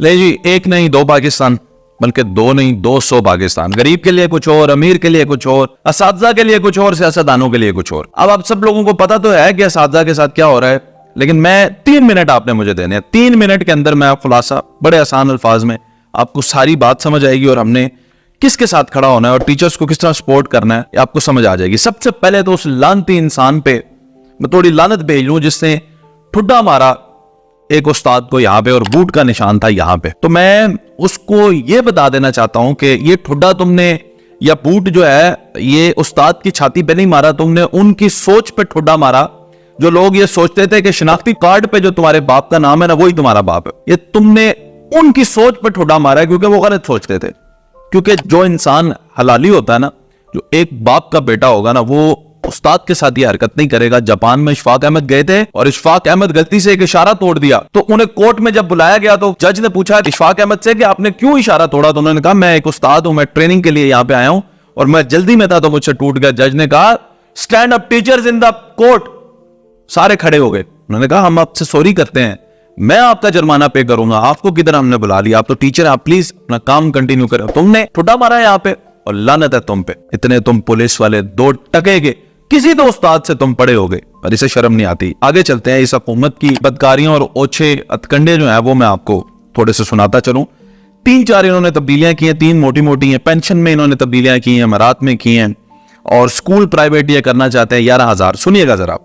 ले जी, एक नहीं दो पाकिस्तान, बल्कि दो नहीं 200 पाकिस्तान। गरीब के लिए कुछ और, अमीर के लिए कुछ और, असातिज़ा के लिए कुछ और, सियासतदानों के लिए कुछ और। अब आप सब लोगों को पता तो है कि असातिज़ा के साथ क्या हो रहा है, लेकिन मैं 3 मिनट आपने मुझे देने हैं। 3 मिनट के अंदर मैं खुलासा बड़े आसान अल्फाज में आपको सारी बात समझ आएगी और हमने किसके साथ खड़ा होना है और टीचर्स को किस तरह सपोर्ट करना है आपको समझ आ जाएगी। सबसे पहले तो उस लानती इंसान पे मैं थोड़ी लानत भेज लूं जिसने ठुड्डा मारा एक उस्ताद को यहाँ पे और बूट का निशान था यहाँ पे। तो मैं उसको ये बता देना चाहता हूं कि ये ठुड्डा तुमने या बूट जो है ये उस्ताद की छाती पे नहीं मारा, तुमने उनकी सोच पे ठुड्डा मारा। जो लोग ये सोचते थे कि शिनाख्ती कार्ड पे जो तुम्हारे बाप का नाम है ना वही तुम्हारा बाप है, ये तुमने उनकी सोच पे ठुड्डा मारा है क्योंकि वो गलत सोचते थे। क्योंकि जो इंसान हलाली होता है ना, जो एक बाप का बेटा होगा ना, वो उस्ताद के साथ ये हरकत नहीं करेगा। जापान में इशफाक अहमद गए थे और इशफाक अहमद गलती से एक इशारा तोड़ दिया, तो उन्हें कोर्ट में जब बुलाया गया तो जज ने पूछा इशफाक अहमद से कि आपने क्यों इशारा तोड़ा, तो उन्होंने कहा मैं एक उस्ताद हूं, मैं ट्रेनिंग के लिए यहाँ पे आया हूं और मैं जल्दी में था तो मुझसे टूट गया। जज ने कहा stand up teachers in the court, सारे खड़े हो गए। उन्होंने कहा हम आपसे सॉरी करते हैं, मैं आपका जुर्माना पे करूंगा, आपको किधर हमने बुला लिया, आप तो टीचर, आप प्लीज अपना काम कंटिन्यू करो। तुमने ठुड्डा मारा है यहाँ पे और लानत है तुम पे, इतने तुम पुलिस वाले 2 टके के किसी तो उस्ताद से तुम पड़े हो गए और इसे शर्म नहीं आती। आगे चलते हैं, इस हुकूमत की बदकारियों और ओछे अतकंडे जो है वो मैं आपको थोड़े से सुनाता चलूं। 3-4 इन्होंने तब्दीलियां की हैं, 3 मोटी मोटी हैं। पेंशन में इन्होंने तब्दीलियां की हैं, मरात में की हैं और स्कूल प्राइवेट ये करना चाहते हैं 11,000। सुनिएगा जरा,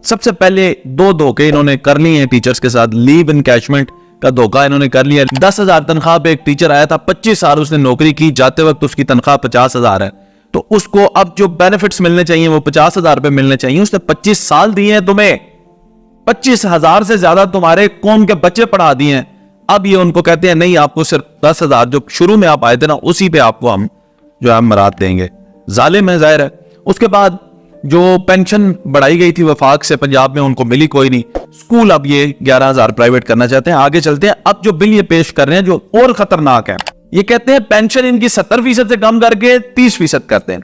सबसे पहले 2 धोखे इन्होंने कर लिए हैं टीचर्स के साथ। लीव इनकैशमेंट का धोखा इन्होंने कर लिया। 10,000 तनख्वाह पे एक टीचर आया था, 25 साल उसने नौकरी की, जाते वक्त उसकी तनख्वाह 50,000 है, तो उसको अब जो बेनिफिट्स मिलने चाहिए वो 50,000 रुपए मिलने चाहिए। उसने 25 साल दिए हैं तुम्हें, 25,000 से ज्यादा तुम्हारे कौम के बच्चे पढ़ा दिए हैं। अब ये उनको कहते हैं नहीं, आपको सिर्फ 10,000 जो शुरू में आप आए थे ना उसी पे आपको हम जो है मरात देंगे। जालिम है, जाहिर है। उसके बाद जो पेंशन बढ़ाई गई थी वफाक से पंजाब में, उनको मिली कोई नहीं। स्कूल अब ये 11,000 प्राइवेट करना चाहते हैं। आगे चलते हैं, अब जो बिल ये पेश कर रहे हैं जो और खतरनाक है, ये कहते हैं पेंशन इनकी 70% से कम करके 30% करते हैं।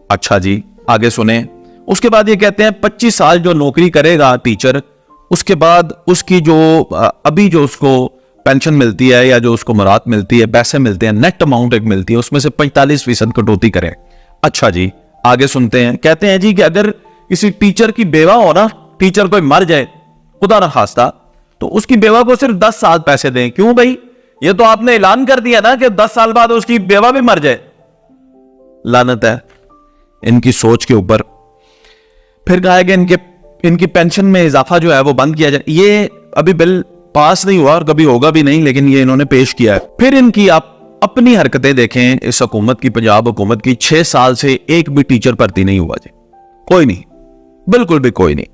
अच्छा जी, आगे सुने। उसके बाद ये कहते हैं 25 साल जो नौकरी करेगा टीचर, उसके बाद उसकी जो अभी जो उसको पेंशन मिलती है या जो उसको मरात मिलती है, पैसे मिलते हैं, नेट अमाउंट एक मिलती है, उसमें से 45% कटौती करें। अच्छा जी, आगे सुनते हैं। कहते हैं जी कि अगर किसी टीचर की बेवा हो ना, टीचर कोई मर जाए खुदा ना खास्ता, तो उसकी बेवा को सिर्फ 10 साल पैसे दें। क्यों भाई, ये तो आपने ऐलान कर दिया ना कि 10 साल बाद उसकी बेवा भी मर जाए। लानत है इनकी सोच के ऊपर। फिर कहा कि इनकी पेंशन में इजाफा जो है वो बंद किया जाए। ये अभी बिल पास नहीं हुआ और कभी होगा भी नहीं, लेकिन ये इन्होंने पेश किया है। फिर इनकी आप अपनी हरकतें देखें इस हुकूमत की, पंजाब हुकूमत की। 6 साल से एक भी टीचर भर्ती नहीं हुआ जी, कोई नहीं, बिल्कुल भी कोई नहीं।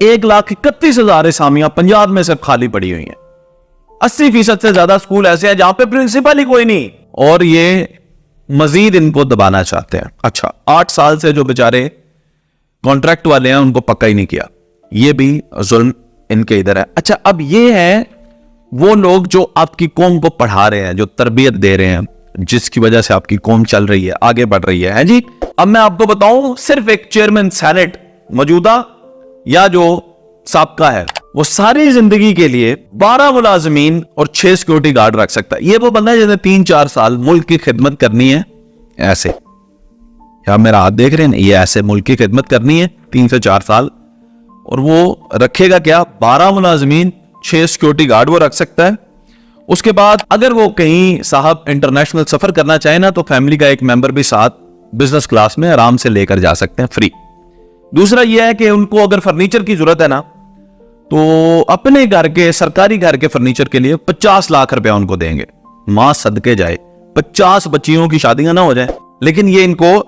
1,31,000 असामियां पंजाब में सिर्फ खाली पड़ी हुई हैं। 80% से ज्यादा स्कूल ऐसे हैं जहां पे प्रिंसिपल ही कोई नहीं, और ये मजीद इनको दबाना चाहते हैं। अच्छा, 8 साल से जो बेचारे कॉन्ट्रैक्ट वाले हैं उनको पक्का ही नहीं किया, ये भी जुल्म इनके इधर है। अच्छा, अब ये है वो लोग जो आपकी कौम को पढ़ा रहे हैं, जो तरबियत दे रहे हैं, जिसकी वजह से आपकी कौम चल रही है, आगे बढ़ रही है जी। अब मैं आपको बताऊं, सिर्फ एक चेयरमैन सेनेट मौजूदा या जो साबका है, वो सारी जिंदगी के लिए 12 मुलाजमीन और 6 सिक्योरिटी गार्ड रख सकता है। ये वो बंदा है जिसने 3-4 साल मुल्क की खिदमत करनी है। ऐसे क्या मेरा हाथ देख रहे हैं, ये ऐसे मुल्क की खिदमत करनी है 3 से 4 साल, और वो रखेगा क्या, 12 मुलाजमीन 6 सिक्योरिटी गार्ड वो रख सकता है। उसके बाद अगर वो कहीं साहब इंटरनेशनल सफर करना चाहे ना, तो फैमिली का एक मेंबर भी साथ बिजनेस क्लास में आराम से लेकर जा सकते हैं, फ्री। दूसरा यह है कि उनको अगर फर्नीचर की जरूरत है ना, तो अपने घर के, सरकारी घर के फर्नीचर के लिए 50 लाख रुपया उनको देंगे। मां सदके जाए, 50 बच्चियों की शादियां ना हो जाए, लेकिन ये इनको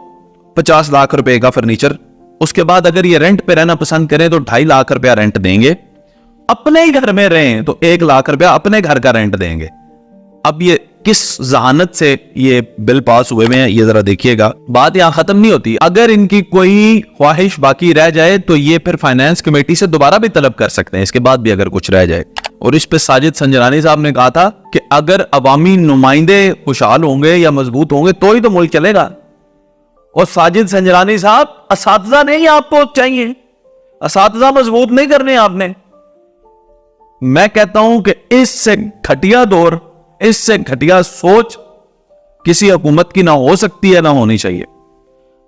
50 लाख रुपए का फर्नीचर। उसके बाद अगर ये रेंट पे रहना पसंद करें तो 2.5 लाख रुपया रेंट देंगे। अपने ही घर में रहें तो 1 लाख रुपया अपने घर का रेंट देंगे। अब ये किस जहानत से ये बिल पास हुए हैं, ये जरा देखिएगा। बात यहां खत्म नहीं होती। अगर इनकी कोई ख्वाहिश बाकी रह जाए तो ये फिर फाइनेंस कमेटी से दोबारा भी तलब कर सकते हैं, इसके बाद भी अगर कुछ रह जाए। और इस पे साजिद संजरानी साहब ने कहा था कि अगर अवामी नुमाइंदे खुशहाल होंगे या मजबूत होंगे तो ही तो मुल्क चलेगा। और साजिद संजरानी साहब, असातिज़ा नहीं आपको चाहिए, असातिज़ा मजबूत नहीं करने आपने। मैं कहता हूं कि इससे घटिया दौर इससे घटिया सोच किसी हुकूमत की ना हो सकती है, ना होनी चाहिए।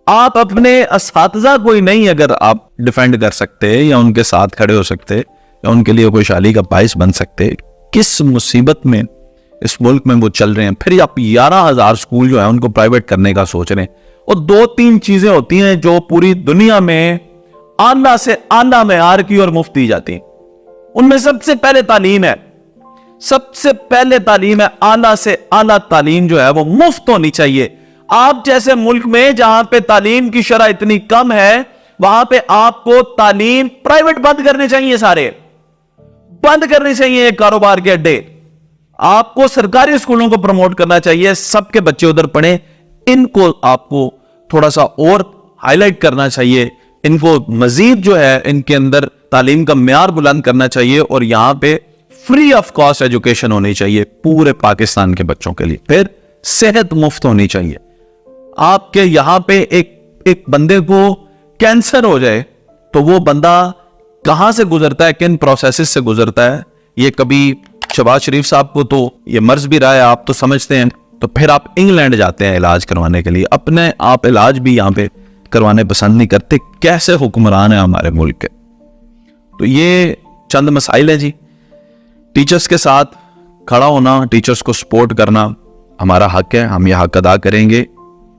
आप अपने असातिज़ा कोई नहीं अगर आप डिफेंड कर सकते या उनके साथ खड़े हो सकते या उनके लिए कोई शाली का बाइस बन सकते, किस मुसीबत में इस मुल्क में वो चल रहे हैं। फिर आप 11,000 स्कूल जो है उनको प्राइवेट करने का सोच रहे हैं। और 2-3 चीजें होती हैं जो पूरी दुनिया में आला से आला मेयार की और मुफ्त दी जाती हैं। उनमें सबसे पहले तालीम है, सबसे पहले तालीम है। आला से आला तालीम जो है वो मुफ्त होनी चाहिए। आप जैसे मुल्क में जहां पे तालीम की शरह इतनी कम है, वहां पे आपको तालीम प्राइवेट बंद करने चाहिए, सारे बंद करने चाहिए कारोबार के अड्डे। आपको सरकारी स्कूलों को प्रमोट करना चाहिए, सबके बच्चे उधर पढ़े। इनको आपको थोड़ा सा और हाईलाइट करना चाहिए, इनको मजीद जो है इनके अंदर तालीम का म्यार बुलंद करना चाहिए और यहां पे फ्री ऑफ कॉस्ट एजुकेशन होनी चाहिए पूरे पाकिस्तान के बच्चों के लिए। फिर सेहत मुफ्त होनी चाहिए। आपके यहां पे एक बंदे को कैंसर हो जाए तो वो बंदा कहां से गुजरता है, किन प्रोसेसेस से गुजरता है, ये कभी शहबाज शरीफ साहब को तो ये मर्ज भी रहा है, आप तो समझते हैं। तो फिर आप इंग्लैंड जाते हैं इलाज करवाने के लिए, अपने आप इलाज भी यहां पे करवाने पसंद नहीं करते। कैसे हुक्मरान है हमारे मुल्क के। तो ये चंद मसाइल है जी। टीचर्स के साथ खड़ा होना, टीचर्स को सपोर्ट करना हमारा हक है, हम यह हक अदा करेंगे।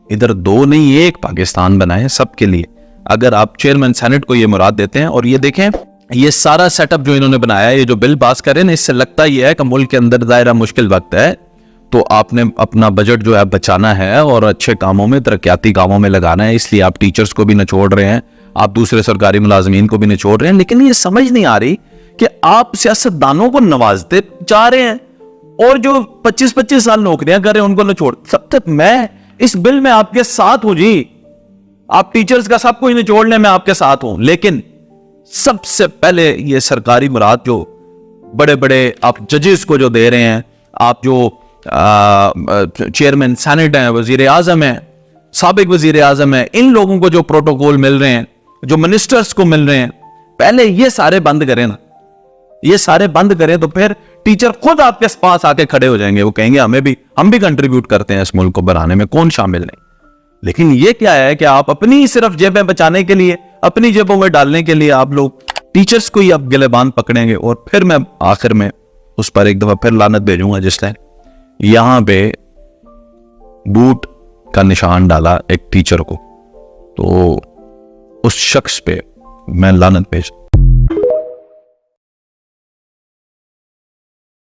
इधर दो नहीं एक पाकिस्तान बनाए सबके लिए। अगर आप चेयरमैन सेनेट को ये मुराद देते हैं, और ये देखें ये सारा सेटअप जो इन्होंने बनाया है, ये जो बिल पास करें ना, इससे लगता ये है कि मुल्क के अंदर दायरा मुश्किल वक्त है, तो आपने अपना बजट जो है बचाना है और अच्छे कामों में, तरक्याती कामों में लगाना है। इसलिए आप टीचर्स को भी निचोड़ रहे हैं, आप दूसरे सरकारी मुलाजमीन को भी निचोड़ रहे हैं। लेकिन ये समझ नहीं आ रही कि आप सियासतदानों को नवाजते जा रहे हैं और जो 25-25 साल नौकरियां कर रहे हैं उनको निचोड़। सब तक मैं इस बिल में आपके साथ हूं जी, आप टीचर्स का सब कुछ निचोड़ने में आपके साथ हूं। लेकिन सबसे पहले ये सरकारी मुराद जो बड़े बड़े आप जजेस को जो दे रहे हैं, आप जो चेयरमैन सेनेट हैं, वजीर आजम हैं, साबिक वजीर आजम हैं, इन लोगों को जो प्रोटोकॉल मिल रहे हैं, जो मिनिस्टर्स को मिल रहे हैं, पहले ये सारे बंद करें ना, ये सारे बंद करें। तो फिर टीचर खुद आपके पास आके खड़े हो जाएंगे, वो कहेंगे हम भी कंट्रीब्यूट करते हैं इस मुल्क को बनाने में, कौन शामिल नहीं। लेकिन ये क्या है कि आप अपनी सिर्फ जेबें बचाने के लिए, अपनी जेबों में डालने के लिए आप लोग टीचर्स को ही अब गिलेबान पकड़ेंगे। और फिर मैं आखिर में उस पर एक दफा फिर लानत भेजूंगा जिसने यहां पे बूट का निशान डाला एक टीचर को, तो उस शख्स पे मैं लानत भेज